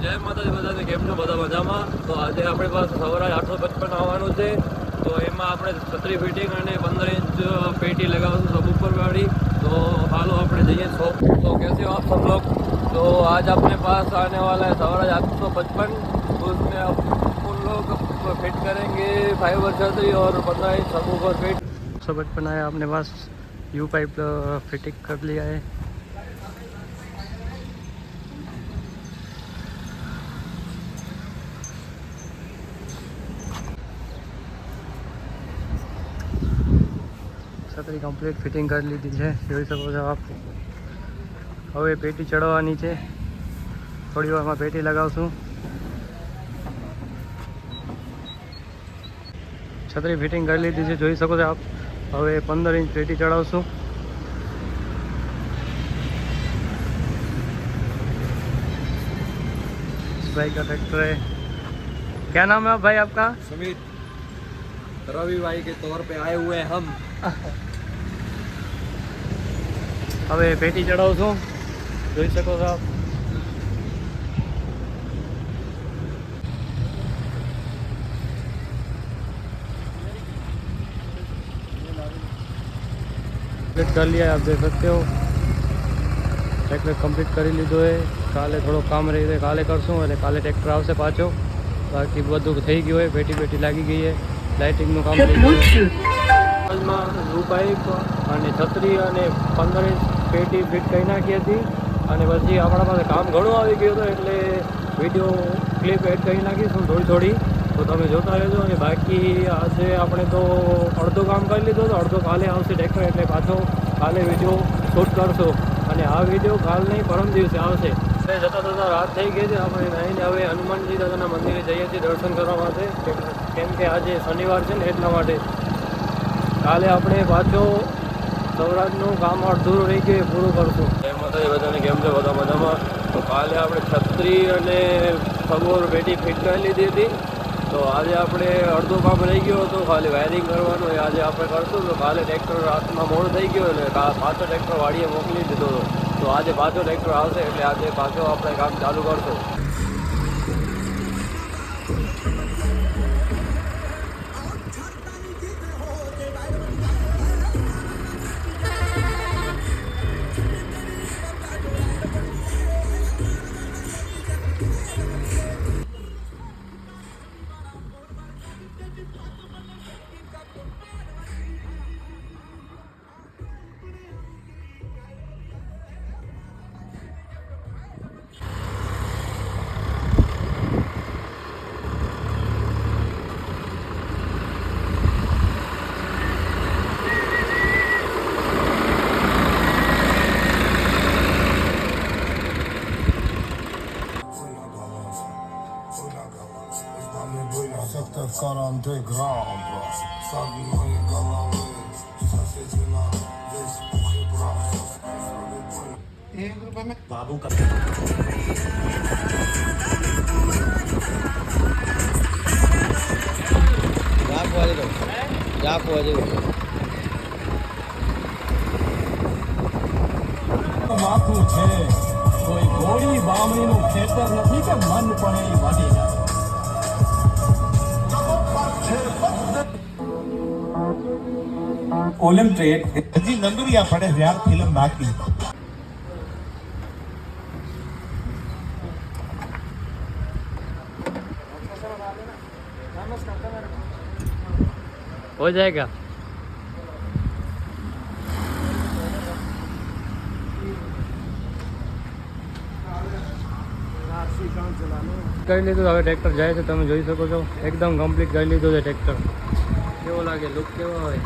જય માતાજી બધાને, કેમ છો બધા મજામાં? તો આજે આપણી પાસે સૌરાજ 855 આવવાનું છે. તો એમાં આપણે છત્રી ફિટિંગ અને 15 इंच पेटी लगावશું सब ऊपर वाली. तो हालो આપણે જઈએ शॉप. तो कैसे हो आप सब लोग? तो आज अपने पास आने वाला है सौराज 855. तो उसमें उन लोग फिट करेंगे फाइबर छतरी और 15 इंच सब ऊपर फिट. 855 आया अपने पास, यू पाइप फिटिंग कर लिया है. છત્રી કમ્પ્લીટ ફિટિંગ કરી લીધી છે, જોઈ શકો છો આપ. હવે પેટી ચડાવવાની છે, થોડી વારમાં પેટી લગાવશું. છત્રી ફિટિંગ કરી લીધી છે, જોઈ શકો છો આપ. હવે 15 इंच પેટી ચડાવશું. भाई का ट्रैक्टर है. क्या नाम है भाई आपका? सुमित. रवि भाई के तौर पे आए हुए हैं हम. હવે પેટી ચડાવશું, જોઈ શકો છો આપ. कंप्लीट कर लिया है, आप देख सकते हो. ट्रैक्टर कंप्लीट કરી લીધો है. કાલે થોડો કામ રહી છે, કાલે કરશું. એટલે કાલે ટ્રેક્ટર આવશે પાછો. બાકી બધું થઈ ગયું હોય, પેટી પેટી લાગી ગઈ છે, લાઇટિંગનું કામ થઈ ગયું. રૂ પાઇપ અને છત્રી અને 15 इंच પેટી ફિટ કરી નાખી હતી. અને પછી આપણા પાસે કામ ઘણું આવી ગયું હતું, એટલે વિડીયો ક્લિપ એડ કરી નાખીશું થોડી થોડી. તો તમે જોતા રહેજો. અને બાકી આજે આપણે તો અડધો કામ કરી લીધો તો અડધો કાલે આવશે ટ્રેક્ટર, એટલે પાછો કાલે વિડીયો શૂટ કરશો. અને આ વિડીયો કાલ નહીં પરમ દિવસે આવશે. જતાં જતાં રાત થઈ ગઈ છે. આપણે નાહીને હવે હનુમાનજી દાદાના મંદિરે જઈએ છીએ દર્શન કરવા માટે, કેમ કે આજે શનિવાર છે ને એટલા માટે. કાલે આપણે પાછો સૌરાજનું કામ અડધું રહી ગયું પૂરું કરશું. જય માતાજી બધાને, કેમ છે બધા મજામાં? તો કાલે આપણે છત્રી અને ખગોર પેટી ફિટ કરી લીધી હતી. તો આજે આપણે અડધું કામ રહી ગયું હતું, ખાલી વાયરિંગ કરવાનું એ આજે આપણે કરશું. તો કાલે ટ્રેક્ટર રાતમાં મોડું થઈ ગયું એટલે પાછો ટ્રેક્ટર વાડીએ મોકલી દીધો હતો. તો આજે પાછો ટ્રેક્ટર આવશે એટલે આજે પાછો આપણે કામ ચાલુ કરશું. Karandı gramba, sabi moje głowy, saszyna, weź puchy bras. Babu ka. માથું છે કોઈ ગોળી બામણીનું ખેતર નથી કે મન પણ એ વાડી જાય. કોલમ ટ્રેડ હજી નંદુરિયા પડે યાર ફિલ્મ નાખી. हो जाएगा. કરી લીધું. હવે ટ્રેક્ટર જાય છે, તમે જોઈ શકો છો. એકદમ કમ્પ્લીટ કરી લીધું છે ટ્રેક્ટર. કેવો લાગે, લુક કેવો હોય?